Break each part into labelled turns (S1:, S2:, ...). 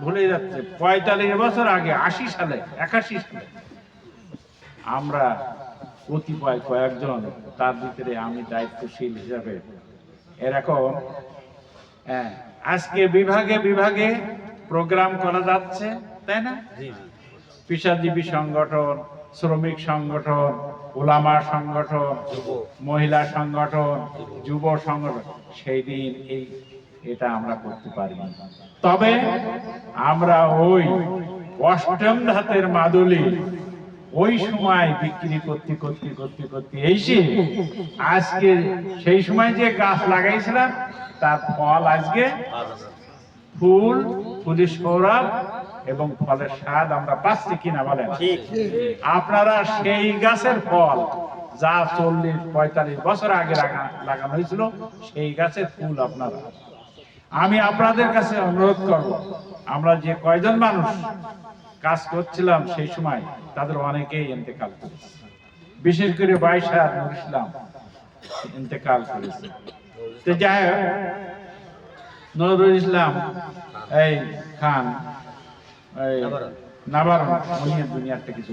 S1: ভুলে যাচ্ছে ৪৫ বছর আগে ৮০ সালে ৮১ সালে আমরা কতিপয় কয়েকজন, তার ভিতরে আমি দায়িত্বশীল হিসাবে এরকম আজকে বিভাগে বিভাগে প্রোগ্রাম করা যাচ্ছে, তাই না? পেশাজীবী সংগঠন, শ্রমিক সংগঠন, ওলামা সংগঠন, মহিলা সংগঠন, যুব সংগঠন, সেই দিন এটা আমরা করতে পারি। তবে আমরা ওই অষ্টম ধাতের মাদুলি ওই সময় বিক্রি করতে করতে করতে করতে এসে আজকে সেই সময় যে গাছ লাগাইছিলাম তার ফল আজকে ফুল, ফুলের সৌরভ এবং ফলের স্বাদ আমরা পাচ্ছি কিনা বলেন? আপনারা সেই গাছের ফল যা ৪০-৪৫ বছর আগে লাগানো হয়েছিল সেই গাছের ফুল আপনারা। আমি আপনাদের কাছে অনুরোধ করব, আমরা যে কয়জন মানুষ কাজ করছিলাম সেই সময় তাদের অনেকেই ইন্তেকাল করেছে, বিশেষ করে বাইশা নুর ইসলাম ইন্তেকাল করেছে। তো যাই হোক, নুরুল ইসলাম এই খান দুনিয়ারটা কিছু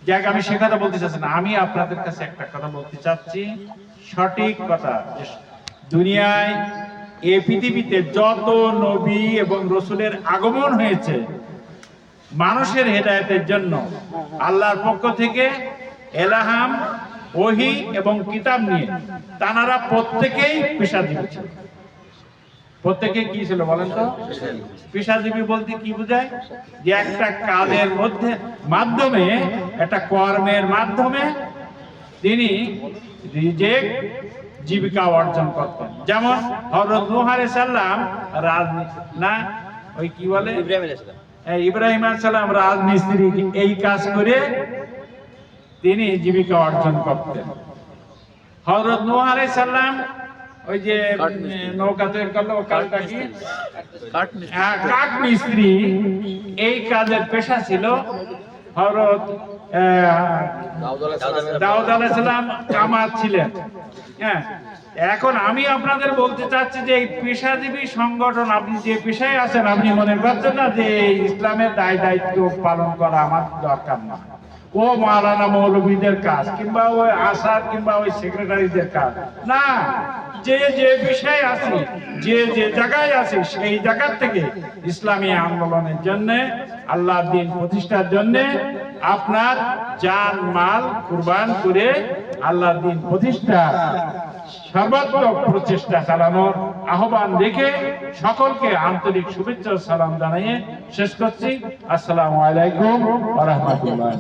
S1: যাক, আমি সে কথা বলতে চাচ্ছি না। আমি আপনাদের কাছে একটা কথা বলতে চাচ্ছি, সঠিক কথা। দুনিয়ায় এই পৃথিবীতে যত নবী এবং রসুলের আগমন হয়েছে মানুষের হেদায়েতের জন্য আল্লাহর পক্ষ থেকে এলাহাম, ওহী এবং কিতাব নিয়ে, তানারা প্রত্যেকেই পেশাজীবী ছিল। প্রত্যেকে কি ছিল বলেন তো? পেশাজীবী বলতে কি বোঝায়? যে একটা কাজের মাধ্যমে, একটা কর্মের মাধ্যমে তিনি জীবিকা অর্জন করতেন। যেমন হযরত নূহ আলাইহিস সালাম ইব্রাহিম আলাইহিস সালাম রাজমিস্ত্রি, এই কাজ করে তিনি জীবিকা অর্জন করতেন। হযরত নূহ আলাইহিস সালাম ওই যে নৌকা তৈরি করলো, কাজটা কি? কাঠ মিস্ত্রি, এই কাজের পেশা ছিল। হযরত দাউদ আলাইহিস সালাম কামার ছিলেন। এখন আমি আপনাদের বলতে চাচ্ছি যে এই পেশাজীবী সংগঠন, আপনি যে পেশায় আছেন, আপনি মনে করছেন না যে ইসলামের দায়িত্ব পালন করা আমার দরকার না, ও মাওলানা মৌলভীদের কাজ, কিংবা ওই আসার কিংবা ওই সেক্রেটারিদের কাজ না। যে যে বিষয় আছে, যে যে জায়গায় আছে, সেই জায়গা থেকে ইসলামী আন্দোলনের জন্য, আল্লাহর দ্বীন প্রতিষ্ঠার জন্য আপনার জান মাল কুরবান করে আল্লাহর দ্বীন প্রতিষ্ঠা সর্বাত্মক প্রচেষ্টা চালানোর আহ্বান রেখে সকলকে আন্তরিক শুভেচ্ছা সালাম জানিয়ে শেষ করছি। আসসালামু আলাইকুম ওয়া রাহমাতুল্লাহ।